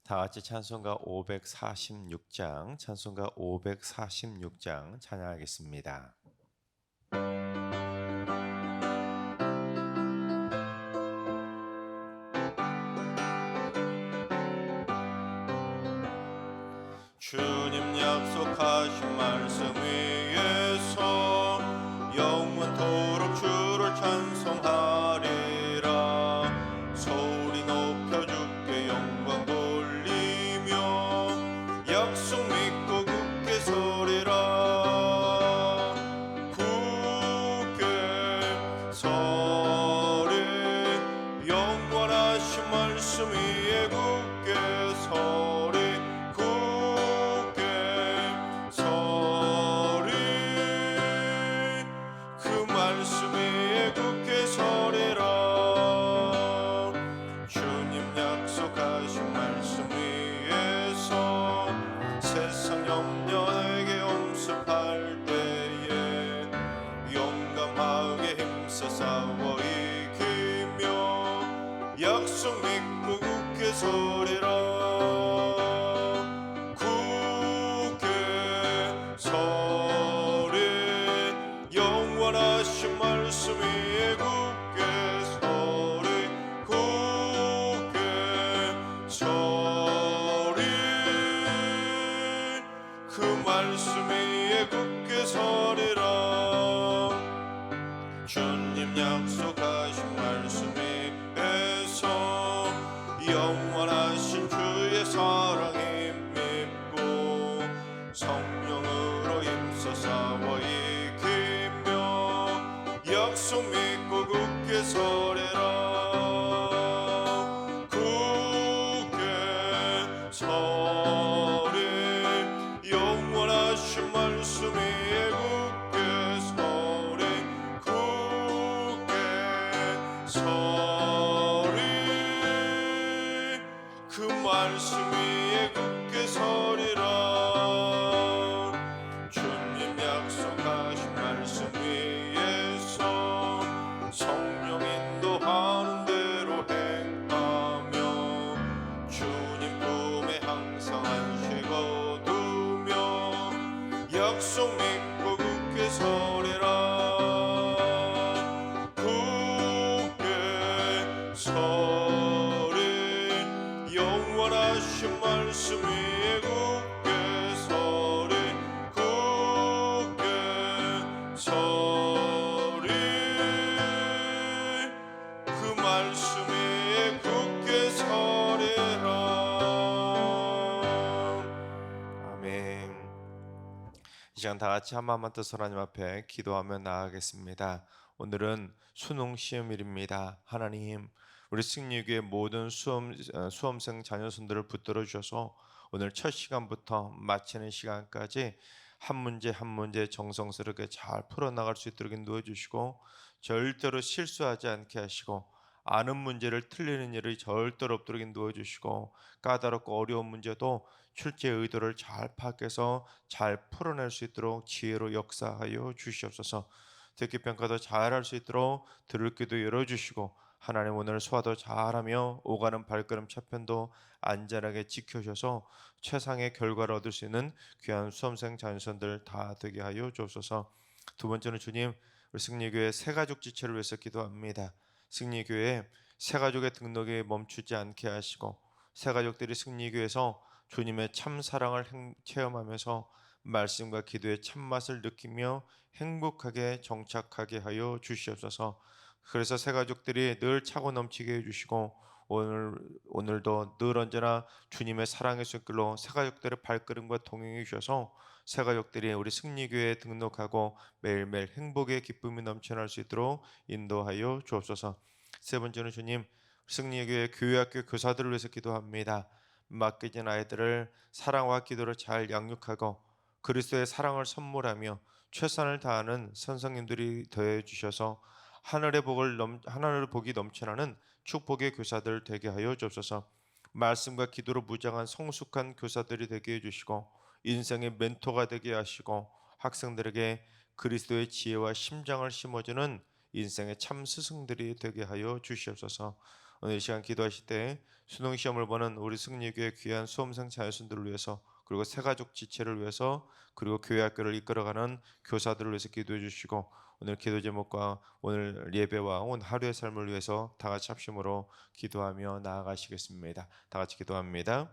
다 같이 찬송가 546장, 찬송가 546장 찬양하겠습니다. 주님 약속하신 말씀 위에서 영원토록 주를 찬송하리라. 소리 높여 주께 영광 돌리며 약속 믿고 굳게 서리라. 굳게 서리 영원하신 말씀 위에 굳게 서리. 말씀 위에 굳게 서리라. 주님 약속하신 말씀 위에서 세상 염려에게 엄습할 때에 용감하게 힘써 싸워 이기며 약속 믿고 굳게 서리라. 굳게 서리 영원하신 말씀 위에 굳게 서리. 굳게 서리 그 말씀 위에 굳게 서리라. 주님 약속하신 말씀 위에서 영원하신 주의 사랑 힘입고 성령으로 힘써 싸워 약속 믿고 굳게 서리라. 굳게 서리 영원하신 말씀 위에 굳게 서리. 굳게 서리 그 말씀 위에 굳게 서리라. 주님 약속하신 말씀 위에서 성령 인도하는 대로 행하며 주님 품에 항상 안식 얻으며 약속 믿고 굳게 서리라. 굳게 서리 영원하신 말씀 위에 굳게 서리. 굳게 서리 그 말씀 위에 굳게 서리라. 아멘. 이 시간 다 같이 한마음만 뜻으로 하나님 앞에 기도하며 나아가겠습니다. 오늘은 수능 시험일입니다. 하나님, 우리 승리교회 모든 수험생 자녀손들을 붙들어 주셔서 오늘 첫 시간부터 마치는 시간까지 한 문제 한 문제 정성스럽게 잘 풀어나갈 수 있도록 인도해 주시고 절대로 실수하지 않게 하시고 아는 문제를 틀리는 일이 절대로 없도록 인도해 주시고 까다롭고 어려운 문제도 출제 의도를 잘 파악해서 잘 풀어낼 수 있도록 지혜로 역사하여 주시옵소서. 듣기 평가도 잘할 수 있도록 들을 귀도 열어주시고 하나님 오늘 소화도 잘하며 오가는 발걸음 차편도 안전하게 지켜주셔서 최상의 결과를 얻을 수 있는 귀한 수험생 자녀선들 다 되게 하여 주옵소서. 두 번째는 주님, 우리 승리교회 새가족 지체를 위해서 기도합니다. 승리교회 새가족의 등록이 멈추지 않게 하시고 새가족들이 승리교회에서 주님의 참 사랑을 체험하면서 말씀과 기도의 참맛을 느끼며 행복하게 정착하게 하여 주시옵소서. 그래서 새가족들이 늘 차고 넘치게 해주시고 오늘도 늘 언제나 주님의 사랑의 손길로 새가족들의 발걸음과 동행해 주셔서 새가족들이 우리 승리교회에 등록하고 매일매일 행복의 기쁨이 넘쳐날 수 있도록 인도하여 주옵소서. 세 번째는 주님, 승리교회 교회학교 교사들을 위해서 기도합니다. 맡겨진 아이들을 사랑과 기도로 잘 양육하고 그리스도의 사랑을 선물하며 최선을 다하는 선생님들이 더해 주셔서 하늘의 복이 넘쳐나는 축복의 교사들 되게 하여 주옵소서. 말씀과 기도로 무장한 성숙한 교사들이 되게 해주시고 인생의 멘토가 되게 하시고 학생들에게 그리스도의 지혜와 심장을 심어주는 인생의 참 스승들이 되게 하여 주시옵소서. 오늘 이 시간 기도하실 때 수능시험을 보는 우리 승리교회 귀한 수험생 자녀순들을 위해서, 그리고 새가족 지체를 위해서, 그리고 교회 학교를 이끌어가는 교사들을 위해서 기도해 주시고, 오늘 기도 제목과 오늘 예배와 오늘 하루의 삶을 위해서 다 같이 합심으로 기도하며 나아가시겠습니다. 다 같이 기도합니다.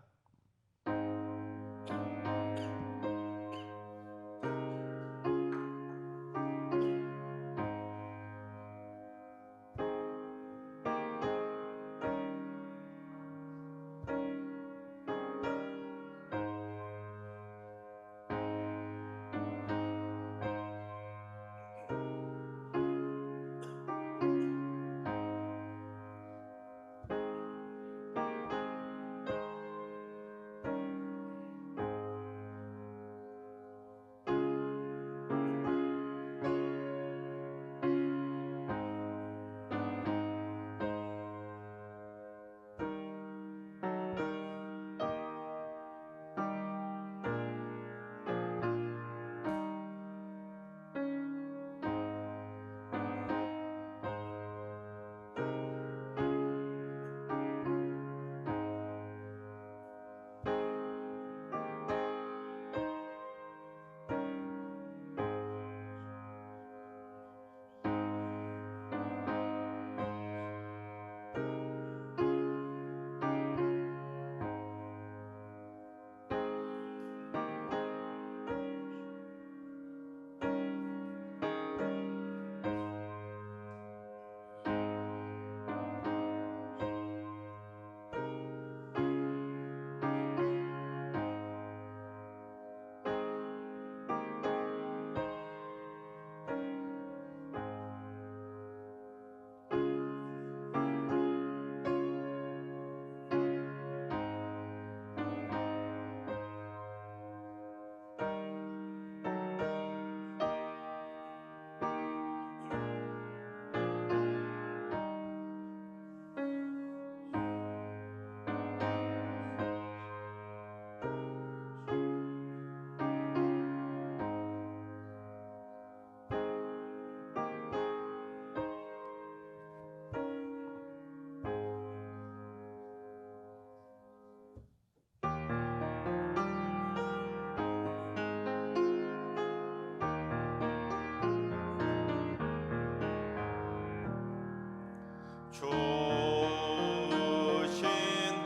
주신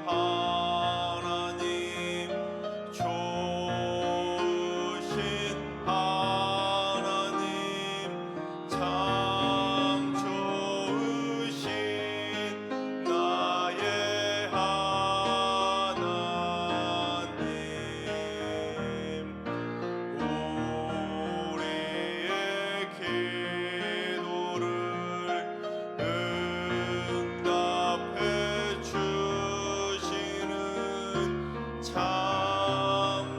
하나님, 주신 하나님, 참 좋으신 나의 하나님, 우리의 기도를 응답해 주시는 참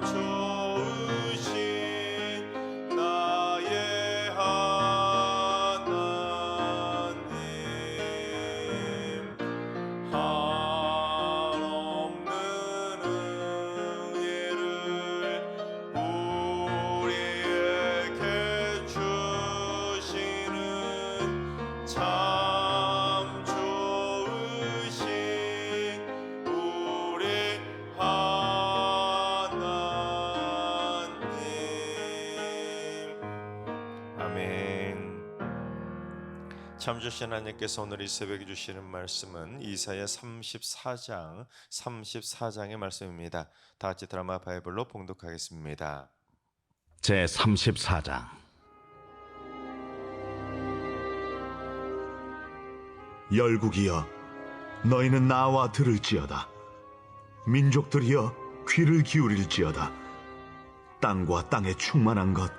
좋으신 나의 하나님, 한없는 은혜를 우리에게 주시는 참 좋으신 우리 하나님. 아멘. 참 좋으신 하나님께서 오늘 이 새벽에 주시는 말씀은 이사야 34장의 말씀입니다. 다 같이 드라마 바이블로 봉독하겠습니다. 제 34장. 열국이여, 너희는 나와 들을지어다. 민족들이여, 귀를 기울일지어다. 땅과 땅에 충만한 것,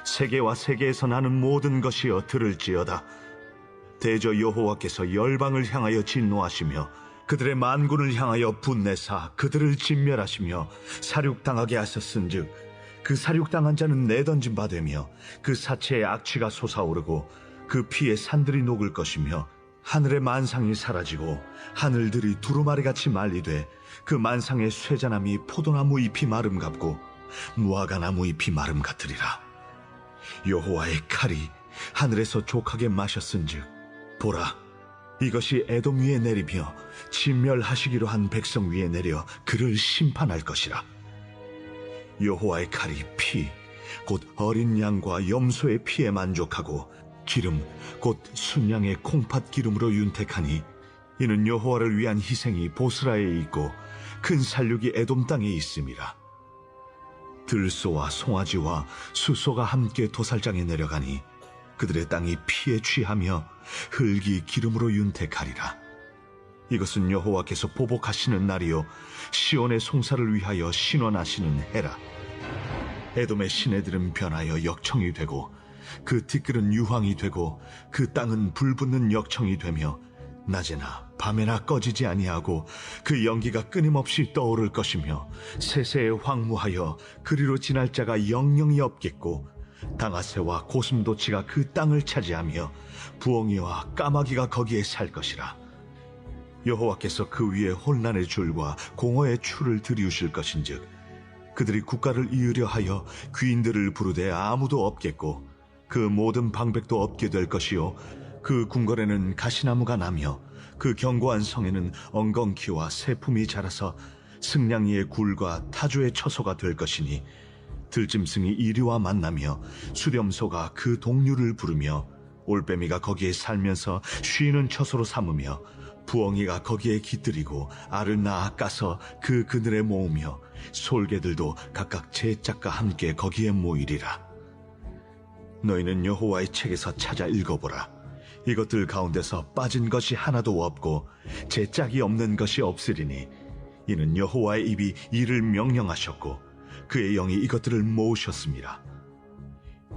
세계와 세계에서 나는 모든 것이여 들을지어다. 대저 여호와께서 열방을 향하여 진노하시며 그들의 만군을 향하여 분내사 그들을 진멸하시며 사륙당하게 하셨은즉 그 사륙당한 자는 내던진 바 되며 그 사체의 악취가 솟아오르고 그 피에 산들이 녹을 것이며 하늘의 만상이 사라지고 하늘들이 두루마리같이 말리되 그 만상의 쇠자나무 포도나무 잎이 마름 같고 무화과나무 잎이 마름 같으리라. 여호와의 칼이 하늘에서 족하게 마셨은즉 보라, 이것이 에돔 위에 내리며 진멸하시기로 한 백성 위에 내려 그를 심판할 것이라. 여호와의 칼이 피, 곧 어린 양과 염소의 피에 만족하고 기름, 곧 순양의 콩팥 기름으로 윤택하니 이는 여호와를 위한 희생이 보스라에 있고 큰 살육이 에돔 땅에 있음이라. 들소와 송아지와 수소가 함께 도살장에 내려가니 그들의 땅이 피에 취하며 흙이 기름으로 윤택하리라. 이것은 여호와께서 보복하시는 날이요 시온의 송사를 위하여 신원하시는 해라. 에돔의 시내들은 변하여 역청이 되고 그 티끌은 유황이 되고 그 땅은 불붙는 역청이 되며 낮에나 밤에나 꺼지지 아니하고 그 연기가 끊임없이 떠오를 것이며 세세에 황무하여 그리로 지날 자가 영영이 없겠고 당아새와 고슴도치가 그 땅을 차지하며 부엉이와 까마귀가 거기에 살 것이라. 여호와께서 그 위에 혼란의 줄과 공허의 추를 들이우실 것인즉 그들이 국가를 이으려 하여 귀인들을 부르되 아무도 없겠고 그 모든 방백도 없게 될 것이요 그 궁궐에는 가시나무가 나며 그 견고한 성에는 엉겅퀴와 새품이 자라서 승냥이의 굴과 타조의 처소가 될 것이니 들짐승이 이리와 만나며 수렴소가 그 동류를 부르며 올빼미가 거기에 살면서 쉬는 처소로 삼으며 부엉이가 거기에 깃들이고 알을 낳아 까서 그 그늘에 모으며 솔개들도 각각 제 짝과 함께 거기에 모이리라. 너희는 여호와의 책에서 찾아 읽어보라. 이것들 가운데서 빠진 것이 하나도 없고 제 짝이 없는 것이 없으리니 이는 여호와의 입이 이를 명령하셨고 그의 영이 이것들을 모으셨습니다.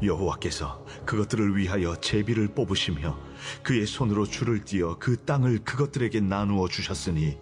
여호와께서 그것들을 위하여 제비를 뽑으시며 그의 손으로 줄을 띄어 그 땅을 그것들에게 나누어 주셨으니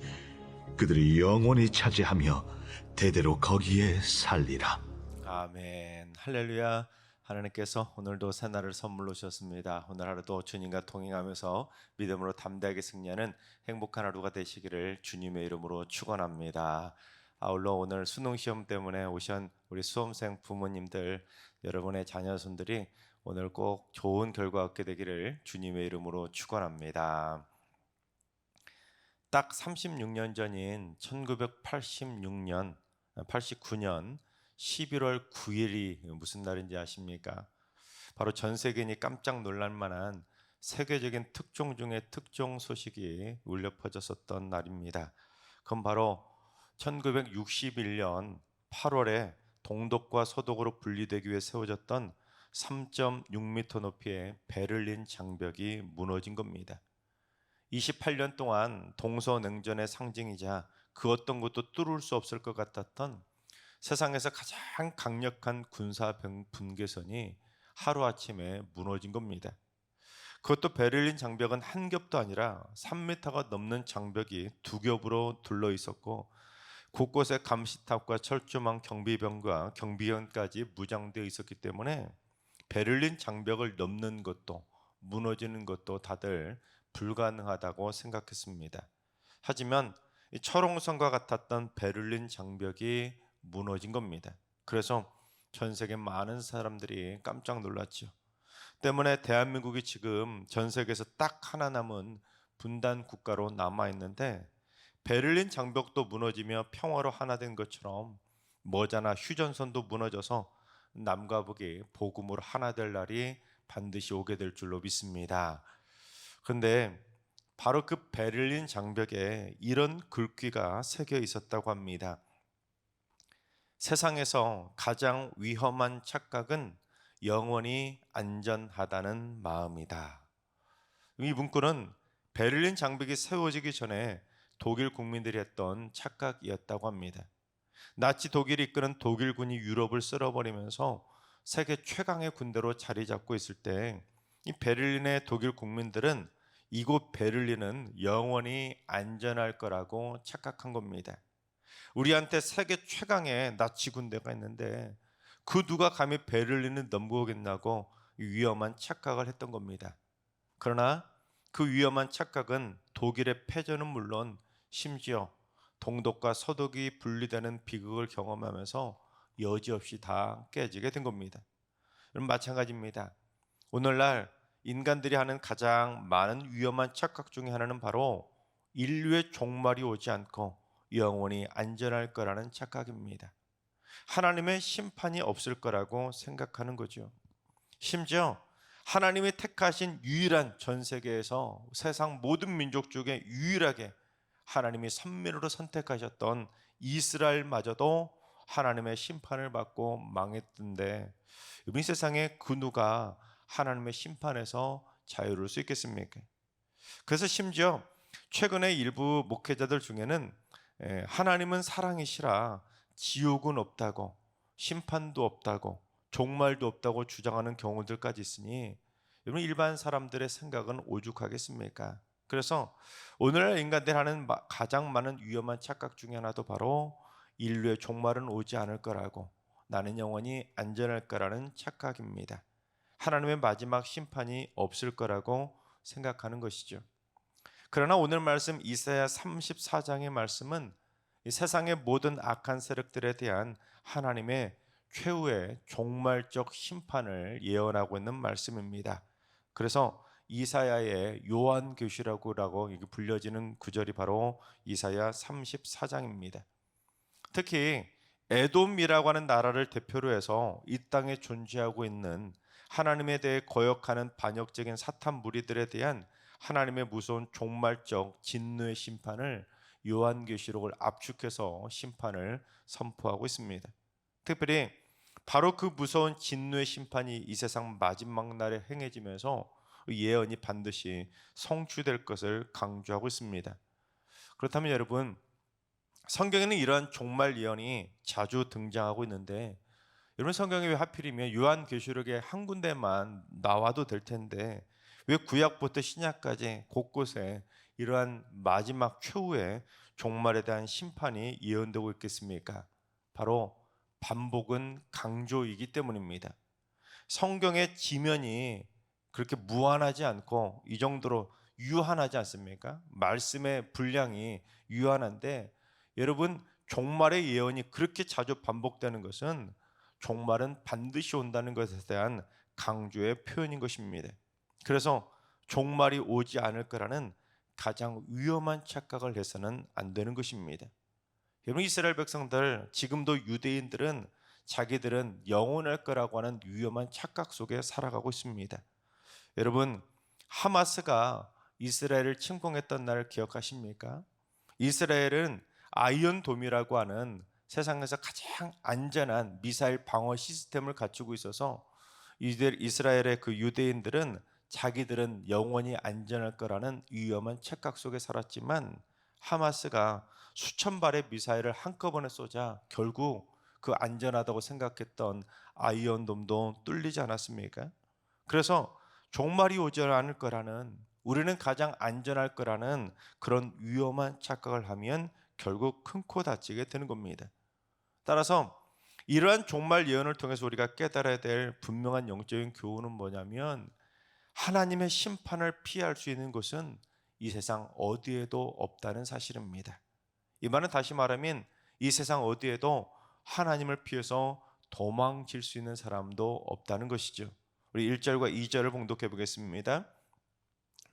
그들이 영원히 차지하며 대대로 거기에 살리라. 아멘. 할렐루야. 하나님께서 오늘도 새날을 선물로 주셨습니다. 오늘 하루도 주님과 동행하면서 믿음으로 담대하게 승리하는 행복한 하루가 되시기를 주님의 이름으로 축원합니다. 아울러 오늘 수능 시험 때문에 오신 우리 수험생 부모님들, 여러분의 자녀손들이 오늘 꼭 좋은 결과 얻게 되기를 주님의 이름으로 축원합니다. 딱 36년 전인 1989년 11월 9일이 무슨 날인지 아십니까? 바로 전 세계인이 깜짝 놀랄 만한 세계적인 특종 중의 특종 소식이 울려 퍼졌었던 날입니다. 그건 바로 1961년 8월에 동독과 서독으로 분리되기 위해 세워졌던 3.6m 높이의 베를린 장벽이 무너진 겁니다. 28년 동안 동서냉전의 상징이자 그 어떤 것도 뚫을 수 없을 것 같았던 세상에서 가장 강력한 군사 분계선이 하루아침에 무너진 겁니다. 그것도 베를린 장벽은 한 겹도 아니라 3m가 넘는 장벽이 두 겹으로 둘러 있었고 곳곳에 감시탑과 철조망 경비병과 경비원까지 무장되어 있었기 때문에 베를린 장벽을 넘는 것도 무너지는 것도 다들 불가능하다고 생각했습니다. 하지만 이 철옹성과 같았던 베를린 장벽이 무너진 겁니다. 그래서 전 세계 많은 사람들이 깜짝 놀랐죠. 때문에 대한민국이 지금 전 세계에서 딱 하나 남은 분단 국가로 남아 있는데 베를린 장벽도 무너지며 평화로 하나 된 것처럼 머자나 휴전선도 무너져서 남과 북이 복음으로 하나 될 날이 반드시 오게 될 줄로 믿습니다. 그런데 바로 그 베를린 장벽에 이런 글귀가 새겨 있었다고 합니다. 세상에서 가장 위험한 착각은 영원히 안전하다는 마음이다. 이 문구는 베를린 장벽이 세워지기 전에 독일 국민들이 했던 착각이었다고 합니다. 나치 독일이 이끄는 독일군이 유럽을 쓸어버리면서 세계 최강의 군대로 자리 잡고 있을 때 이 베를린의 독일 국민들은 이곳 베를린은 영원히 안전할 거라고 착각한 겁니다. 우리한테 세계 최강의 나치 군대가 있는데 그 누가 감히 베를린을 넘보겠냐고 위험한 착각을 했던 겁니다. 그러나 그 위험한 착각은 독일의 패전은 물론 심지어 동독과 서독이 분리되는 비극을 경험하면서 여지없이 다 깨지게 된 겁니다. 여러분 마찬가지입니다. 오늘날 인간들이 하는 가장 많은 위험한 착각 중에 하나는 바로 인류의 종말이 오지 않고 영원히 안전할 거라는 착각입니다. 하나님의 심판이 없을 거라고 생각하는 거죠. 심지어 하나님이 택하신 유일한, 전 세계에서 세상 모든 민족 중에 유일하게 하나님이 선민으로 선택하셨던 이스라엘마저도 하나님의 심판을 받고 망했던데, 이 세상에 그 누가 하나님의 심판에서 자유로울 수 있겠습니까? 그래서 심지어 최근에 일부 목회자들 중에는 하나님은 사랑이시라 지옥은 없다고, 심판도 없다고, 종말도 없다고 주장하는 경우들까지 있으니, 여러분 일반 사람들의 생각은 오죽하겠습니까? 그래서 오늘날 인간들 하는 가장 많은 위험한 착각 중에 하나도 바로 인류의 종말은 오지 않을 거라고, 나는 영원히 안전할 거라는 착각입니다. 하나님의 마지막 심판이 없을 거라고 생각하는 것이죠. 그러나 오늘 말씀 이사야 34장의 말씀은 이 세상의 모든 악한 세력들에 대한 하나님의 최후의 종말적 심판을 예언하고 있는 말씀입니다. 그래서 이사야의 요한계시라고 불려지는 구절이 바로 이사야 34장입니다. 특히 에돔이라고 하는 나라를 대표로 해서 이 땅에 존재하고 있는 하나님에 대해 거역하는 반역적인 사탄 무리들에 대한 하나님의 무서운 종말적 진노의 심판을 요한계시록을 압축해서 심판을 선포하고 있습니다. 특별히 바로 그 무서운 진노의 심판이 이 세상 마지막 날에 행해지면서 예언이 반드시 성취될 것을 강조하고 있습니다. 그렇다면 여러분, 성경에는 이러한 종말 예언이 자주 등장하고 있는데, 여러분 성경에 왜 하필이면 요한계시록에 한 군데만 나와도 될 텐데 왜 구약부터 신약까지 곳곳에 이러한 마지막 최후의 종말에 대한 심판이 예언되고 있겠습니까? 바로 반복은 강조이기 때문입니다. 성경의 지면이 그렇게 무한하지 않고 이 정도로 유한하지 않습니까? 말씀의 분량이 유한한데, 여러분 종말의 예언이 그렇게 자주 반복되는 것은 종말은 반드시 온다는 것에 대한 강조의 표현인 것입니다. 그래서 종말이 오지 않을 거라는 가장 위험한 착각을 해서는 안 되는 것입니다. 여러분 이스라엘 백성들, 지금도 유대인들은 자기들은 영원할 거라고 하는 위험한 착각 속에 살아가고 있습니다. 여러분 하마스가 이스라엘을 침공했던 날을 기억하십니까? 이스라엘은 아이언돔이라고 하는 세상에서 가장 안전한 미사일 방어 시스템을 갖추고 있어서 이스라엘의 그 유대인들은 자기들은 영원히 안전할 거라는 위험한 착각 속에 살았지만, 하마스가 수천 발의 미사일을 한꺼번에 쏘자 결국 그 안전하다고 생각했던 아이언돔도 뚫리지 않았습니까? 그래서 종말이 오지 않을 거라는, 우리는 가장 안전할 거라는 그런 위험한 착각을 하면 결국 큰 코 다치게 되는 겁니다. 따라서 이러한 종말 예언을 통해서 우리가 깨달아야 될 분명한 영적인 교훈은 뭐냐면, 하나님의 심판을 피할 수 있는 곳은 이 세상 어디에도 없다는 사실입니다. 이 말은 다시 말하면 이 세상 어디에도 하나님을 피해서 도망칠 수 있는 사람도 없다는 것이죠. 우리 1절과 2절을 봉독해 보겠습니다.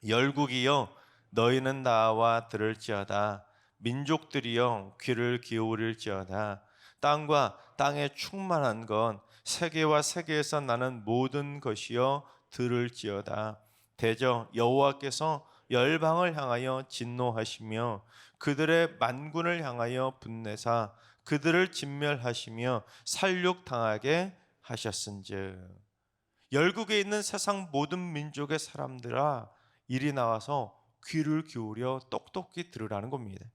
열국이여 너희는 나와 들을지어다. 민족들이여 귀를 기울일지어다. 땅과 땅에 충만한 건, 세계와 세계에서 나는 모든 것이여 들을지어다. 대저 여호와께서 열방을 향하여 진노하시며 그들의 만군을 향하여 분내사 그들을 진멸하시며 살육당하게 하셨은즉. 열국에 있는 세상 모든 민족의 사람들아, 이리 나와서 귀를 기울여 똑똑히 들으라는 겁니다.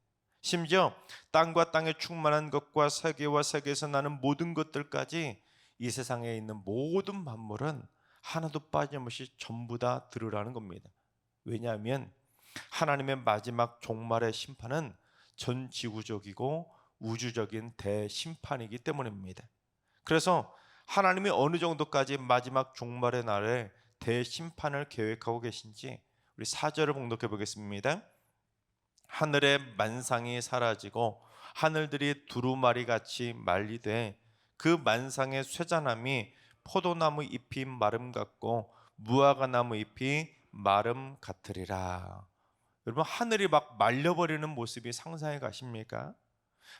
심지어 땅과 땅에 충만한 것과 세계와 세계에서 나는 모든 것들까지, 이 세상에 있는 모든 만물은 하나도 빠짐없이 전부 다 들으라는 겁니다. 왜냐하면 하나님의 마지막 종말의 심판은 전 지구적이고 우주적인 대심판이기 때문입니다. 그래서 하나님이 어느 정도까지 마지막 종말의 날에 대심판을 계획하고 계신지 우리 4절을 봉독해 보겠습니다. 하늘의 만상이 사라지고 하늘들이 두루마리 같이 말리되 그 만상의 쇠잔함이 포도나무 잎이 마름 같고 무화과 나무 잎이 마름 같으리라. 여러분, 하늘이 막 말려버리는 모습이 상상해 가십니까?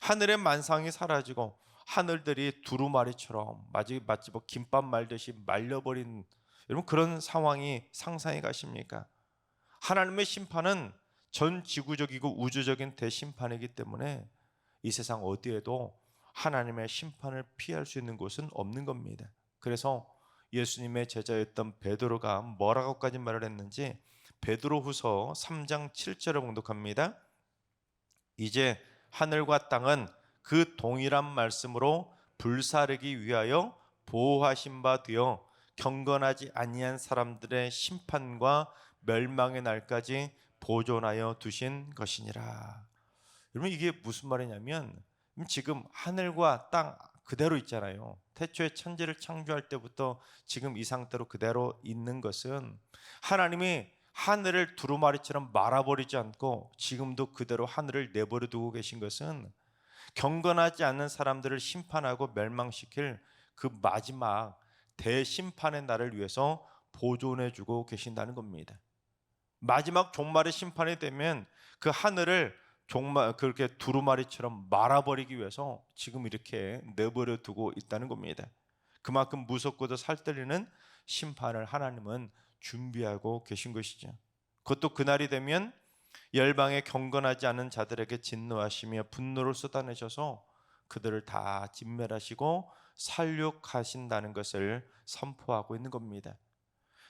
하늘의 만상이 사라지고 하늘들이 두루마리처럼 마치 뭐 김밥 말듯이 말려버린, 여러분, 그런 상황이 상상해 가십니까? 하나님의 심판은 전 지구적이고 우주적인 대심판이기 때문에 이 세상 어디에도 하나님의 심판을 피할 수 있는 곳은 없는 겁니다. 그래서 예수님의 제자였던 베드로가 뭐라고까지 말을 했는지 베드로후서 3장 7절을 봉독합니다. 이제 하늘과 땅은 그 동일한 말씀으로 불사르기 위하여 보호하신 바 되어 경건하지 아니한 사람들의 심판과 멸망의 날까지 보존하여 두신 것이니라. 여러분, 이게 무슨 말이냐면 지금 하늘과 땅 그대로 있잖아요. 태초에 천지를 창조할 때부터 지금 이 상태로 그대로 있는 것은 하나님이 하늘을 두루마리처럼 말아버리지 않고 지금도 그대로 하늘을 내버려 두고 계신 것은 경건하지 않는 사람들을 심판하고 멸망시킬 그 마지막 대심판의 날을 위해서 보존해 주고 계신다는 겁니다. 마지막 종말의 심판이 되면 그 하늘을 종말 그렇게 두루마리처럼 말아버리기 위해서 지금 이렇게 내버려 두고 있다는 겁니다. 그만큼 무섭고도 살떨리는 심판을 하나님은 준비하고 계신 것이죠. 그것도 그날이 되면 열방에 경건하지 않은 자들에게 진노하시며 분노를 쏟아내셔서 그들을 다 진멸하시고 살육하신다는 것을 선포하고 있는 겁니다.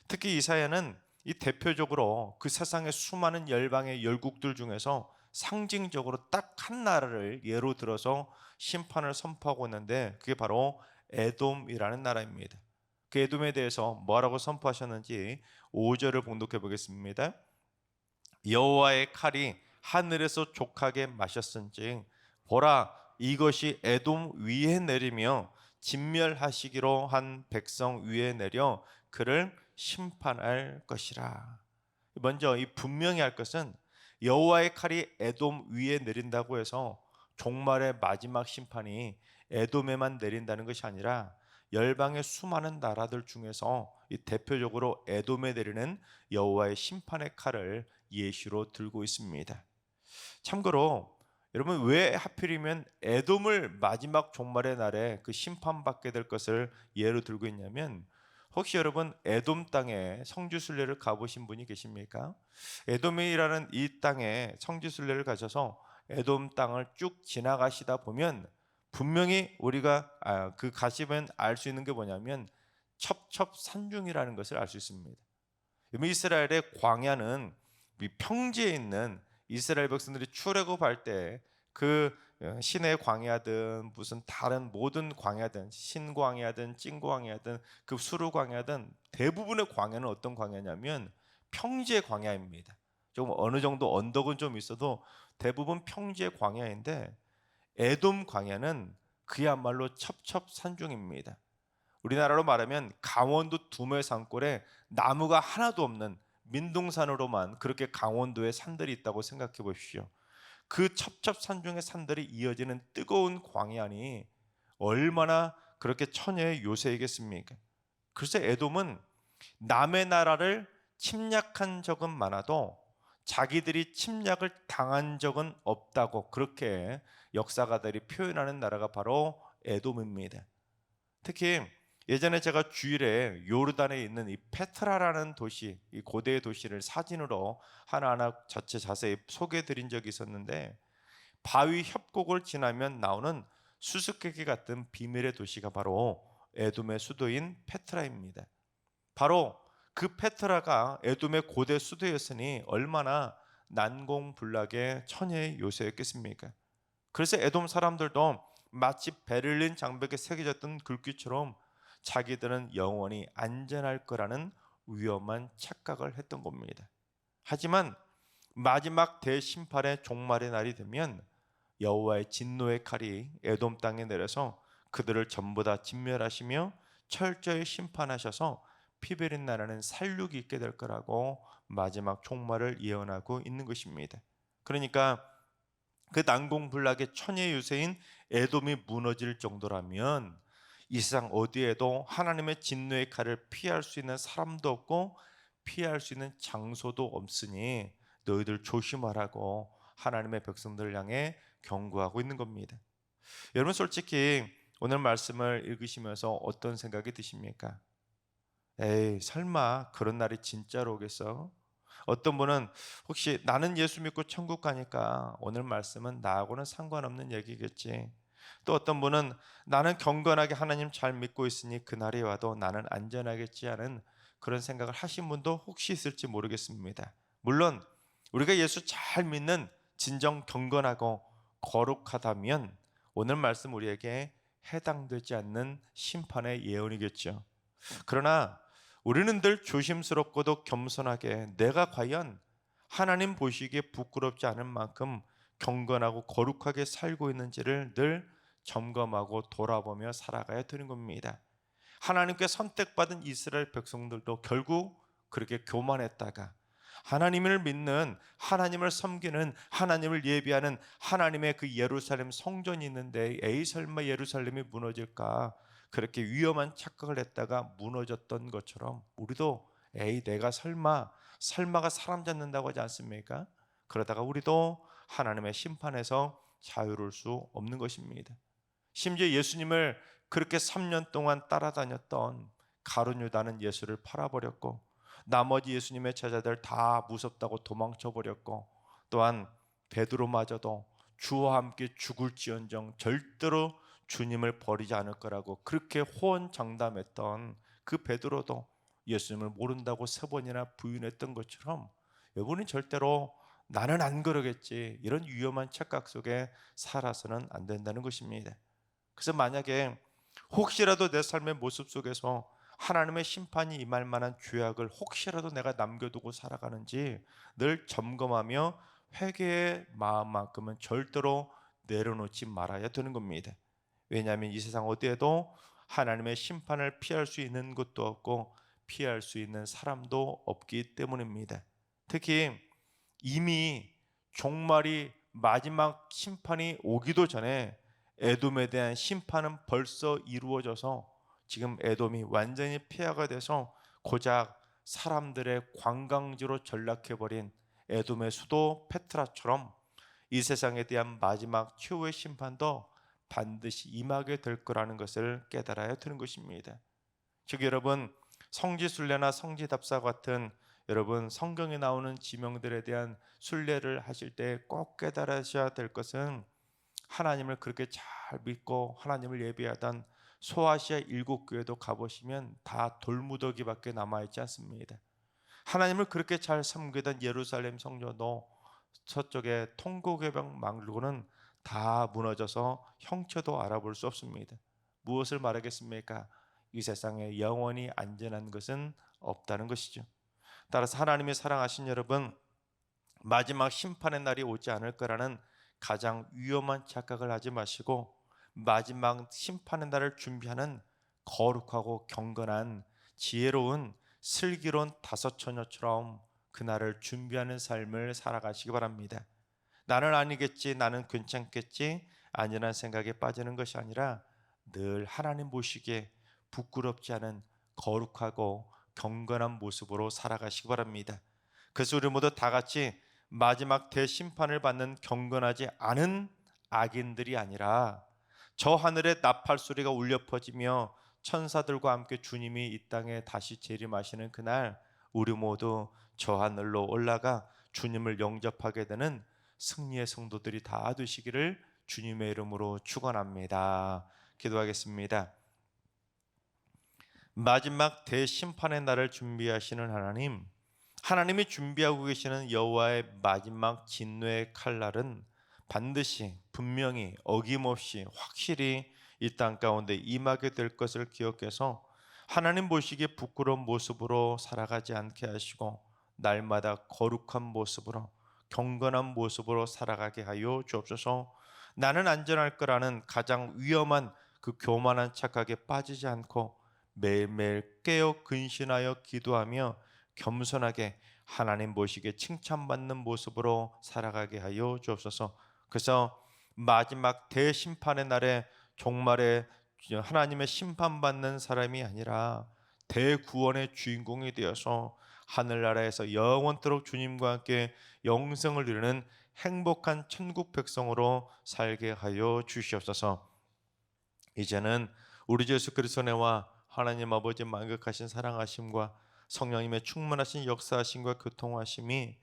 특히 이사야는 이 대표적으로 그 세상의 수많은 열방의 열국들 중에서 상징적으로 딱 한 나라를 예로 들어서 심판을 선포하고 있는데 그게 바로 에돔이라는 나라입니다. 그 에돔에 대해서 뭐라고 선포하셨는지 5절을 봉독해 보겠습니다. 여호와의 칼이 하늘에서 족하게 마셨은즉 보라, 이것이 에돔 위에 내리며 진멸하시기로 한 백성 위에 내려 그를 심판할 것이라. 먼저 이 분명히 할 것은 여호와의 칼이 에돔 위에 내린다고 해서 종말의 마지막 심판이 에돔에만 내린다는 것이 아니라 열방의 수많은 나라들 중에서 이 대표적으로 에돔에 내리는 여호와의 심판의 칼을 예시로 들고 있습니다. 참고로 여러분, 왜 하필이면 에돔을 마지막 종말의 날에 그 심판받게 될 것을 예로 들고 있냐면, 혹시 여러분 에돔 땅에 성지순례를 가보신 분이 계십니까? 에돔이라는 이 땅에 성지순례를 가셔서 에돔 땅을 쭉 지나가시다 보면 분명히 우리가 그 가시면 알 수 있는 게 뭐냐면 첩첩산중이라는 것을 알 수 있습니다. 이스라엘의 광야는 이 평지에 있는 이스라엘 백성들이 출애굽할 때 그 신의 광야든 무슨 다른 모든 광야든 신광야든 찐광야든 그 수르광야든 대부분의 광야는 어떤 광야냐면 평지의 광야입니다. 조금 어느 정도 언덕은 좀 있어도 대부분 평지의 광야인데 에돔 광야는 그야말로 첩첩산중입니다. 우리나라로 말하면 강원도 두메 산골에 나무가 하나도 없는 민둥산으로만 그렇게 강원도에 산들이 있다고 생각해 보십시오. 그 첩첩산중의 산들이 이어지는 뜨거운 광야니 얼마나 그렇게 처녀의 요새이겠습니까? 그래서 에돔은 남의 나라를 침략한 적은 많아도 자기들이 침략을 당한 적은 없다고 그렇게 역사가들이 표현하는 나라가 바로 에돔입니다. 특히 예전에 제가 주일에 요르단에 있는 이 페트라라는 도시, 이 고대의 도시를 사진으로 하나하나 자세히 소개해 드린 적이 있었는데, 바위 협곡을 지나면 나오는 수수께끼 같은 비밀의 도시가 바로 에돔의 수도인 페트라입니다. 바로 그 페트라가 에돔의 고대 수도였으니 얼마나 난공불락의 천혜의 요새였겠습니까? 그래서 에돔 사람들도 마치 베를린 장벽에 새겨졌던 글귀처럼 자기들은 영원히 안전할 거라는 위험한 착각을 했던 겁니다. 하지만 마지막 대심판의 종말의 날이 되면 여호와의 진노의 칼이 에돔 땅에 내려서 그들을 전부 다 진멸하시며 철저히 심판하셔서 피베린 나라는 살육이 있게 될 거라고 마지막 종말을 예언하고 있는 것입니다. 그러니까 그 난공불락의 천의 유세인 에돔이 무너질 정도라면 이 세상 어디에도 하나님의 진노의 칼을 피할 수 있는 사람도 없고 피할 수 있는 장소도 없으니 너희들 조심하라고 하나님의 백성들을 향해 경고하고 있는 겁니다. 여러분, 솔직히 오늘 말씀을 읽으시면서 어떤 생각이 드십니까? 에이, 설마 그런 날이 진짜로 오겠어? 어떤 분은 혹시 나는 예수 믿고 천국 가니까 오늘 말씀은 나하고는 상관없는 얘기겠지. 또 어떤 분은 나는 경건하게 하나님 잘 믿고 있으니 그날이 와도 나는 안전하겠지 하는 그런 생각을 하신 분도 혹시 있을지 모르겠습니다. 물론 우리가 예수 잘 믿는 진정 경건하고 거룩하다면 오늘 말씀 우리에게 해당되지 않는 심판의 예언이겠죠. 그러나 우리는 늘 조심스럽고도 겸손하게 내가 과연 하나님 보시기에 부끄럽지 않을 만큼 경건하고 거룩하게 살고 있는지를 늘 점검하고 돌아보며 살아가야 되는 겁니다. 하나님께 선택받은 이스라엘 백성들도 결국 그렇게 교만했다가 하나님을 믿는, 하나님을 섬기는, 하나님을 예비하는 하나님의 그 예루살렘 성전이 있는데 에이 설마 예루살렘이 무너질까, 그렇게 위험한 착각을 했다가 무너졌던 것처럼 우리도 에이 내가 설마가 사람 잡는다고 하지 않습니까? 그러다가 우리도 하나님의 심판에서 자유로울 수 없는 것입니다. 심지어 예수님을 그렇게 3년 동안 따라다녔던 가룟 유다는 예수를 팔아버렸고 나머지 예수님의 제자들 다 무섭다고 도망쳐버렸고 또한 베드로마저도 주와 함께 죽을지언정 절대로 주님을 버리지 않을 거라고 그렇게 호언장담했던 그 베드로도 예수님을 모른다고 3번이나 부인했던 것처럼 여러분이 절대로 나는 안 그러겠지 이런 위험한 착각 속에 살아서는 안 된다는 것입니다. 그래서 만약에 혹시라도 내 삶의 모습 속에서 하나님의 심판이 임할 만한 죄악을 혹시라도 내가 남겨두고 살아가는지 늘 점검하며 회개의 마음만큼은 절대로 내려놓지 말아야 되는 겁니다. 왜냐하면 이 세상 어디에도 하나님의 심판을 피할 수 있는 것도 없고 피할 수 있는 사람도 없기 때문입니다. 특히 이미 종말이 마지막 심판이 오기도 전에 에돔에 대한 심판은 벌써 이루어져서 지금 에돔이 완전히 폐하가 돼서 고작 사람들의 관광지로 전락해버린 에돔의 수도 페트라처럼 이 세상에 대한 마지막 최후의 심판도 반드시 임하게 될 거라는 것을 깨달아야 되는 것입니다. 즉 여러분, 성지순례나 성지답사 같은 여러분 성경에 나오는 지명들에 대한 순례를 하실 때 꼭 깨달으셔야 될 것은 하나님을 그렇게 잘 믿고 하나님을 예배하던 소아시아 7교회도 가보시면 다 돌무더기밖에 남아있지 않습니다. 하나님을 그렇게 잘 섬기던 예루살렘 성전도 서쪽에 통곡의벽 말고는 다 무너져서 형체도 알아볼 수 없습니다. 무엇을 말하겠습니까? 이 세상에 영원히 안전한 것은 없다는 것이죠. 따라서 하나님이 사랑하신 여러분, 마지막 심판의 날이 오지 않을 거라는 가장 위험한 착각을 하지 마시고 마지막 심판의 날을 준비하는 거룩하고 경건한 지혜로운 슬기로운 다섯 처녀처럼 그날을 준비하는 삶을 살아가시기 바랍니다. 나는 아니겠지, 나는 괜찮겠지 아니라는 생각에 빠지는 것이 아니라 늘 하나님 보시기에 부끄럽지 않은 거룩하고 경건한 모습으로 살아가시기 바랍니다. 그래서 우리 모두 다 같이 마지막 대심판을 받는 경건하지 않은 악인들이 아니라 저 하늘에 나팔 소리가 울려 퍼지며 천사들과 함께 주님이 이 땅에 다시 재림하시는 그날 우리 모두 저 하늘로 올라가 주님을 영접하게 되는 승리의 성도들이 다 되시기를 주님의 이름으로 축원합니다. 기도하겠습니다. 마지막 대심판의 날을 준비하시는 하나님, 하나님이 준비하고 계시는 여호와의 마지막 진노의 칼날은 반드시 분명히 어김없이 확실히 이 땅 가운데 임하게 될 것을 기억해서 하나님 보시기에 부끄러운 모습으로 살아가지 않게 하시고 날마다 거룩한 모습으로 경건한 모습으로 살아가게 하여 주옵소서. 나는 안전할 거라는 가장 위험한 그 교만한 착각에 빠지지 않고 매일매일 깨어 근신하여 기도하며 겸손하게 하나님 보시기에 칭찬받는 모습으로 살아가게 하여 주옵소서. 그래서 마지막 대심판의 날에 종말의 하나님의 심판받는 사람이 아니라 대구원의 주인공이 되어서 하늘나라에서 영원토록 주님과 함께 영생을 누리는 행복한 천국 백성으로 살게 하여 주시옵소서. 이제는 우리 주 예수 그리스도 내와 하나님 아버지 만극하신 사랑하심과 성령님의 충만하신 역사하심과 교통하심이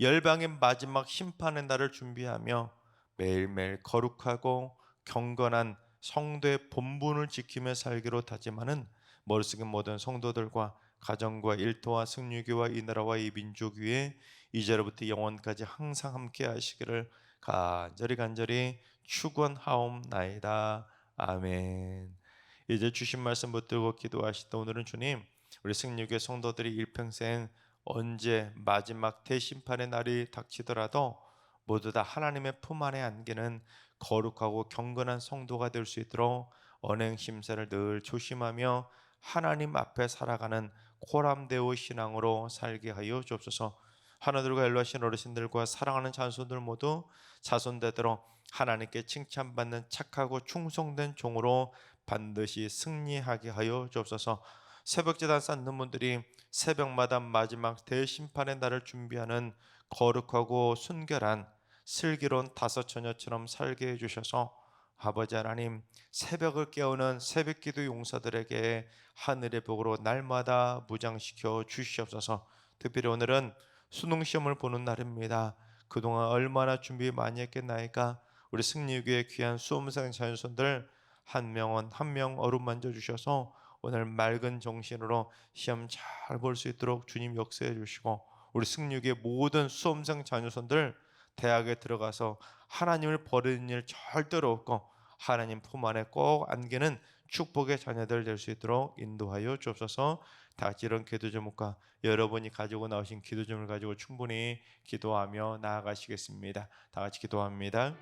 열방의 마지막 심판의 날을 준비하며 매일매일 거룩하고 경건한 성도의 본분을 지키며 살기로 다짐하는 머릿속의 모든 성도들과 가정과 일터와 승리교와 이 나라와 이 민족 위에 이제로부터 영원까지 항상 함께 하시기를 간절히 축원하옵나이다. 아멘. 이제 주신 말씀 붙들고 기도하시다. 오늘은 주님, 우리 승리교회 성도들이 일평생 언제 마지막 대심판의 날이 닥치더라도 모두 다 하나님의 품 안에 안기는 거룩하고 경건한 성도가 될 수 있도록 언행 심사를 늘 조심하며 하나님 앞에 살아가는 코람데오 신앙으로 살게 하여 주옵소서. 하나들과 연로하신 어르신들과 사랑하는 자손들 모두 자손되도록 하나님께 칭찬받는 착하고 충성된 종으로 반드시 승리하게 하여 주옵소서. 새벽제단 쌓는 분들이 새벽마다 마지막 대심판의 날을 준비하는 거룩하고 순결한 슬기로운 다섯 처녀처럼 살게 해주셔서 아버지 하나님, 새벽을 깨우는 새벽기도 용사들에게 하늘의 복으로 날마다 무장시켜 주시옵소서. 특별히 오늘은 수능시험을 보는 날입니다. 그동안 얼마나 준비 많이 했겠나이까. 우리 승리교회 귀한 수험생 자녀손들 한 명 한 명 어루만져 주셔서 오늘 맑은 정신으로 시험 잘 볼 수 있도록 주님 역사해 주시고, 우리 승리교회 모든 수험생 자녀손들 대학에 들어가서 하나님을 버리는 일 절대로 없고 하나님 품 안에 꼭 안기는 축복의 자녀들 될 수 있도록 인도하여 주옵소서. 다 같이 이런 기도 제목과 여러분이 가지고 나오신 기도 제목을 가지고 충분히 기도하며 나아가시겠습니다. 다 같이 기도합니다.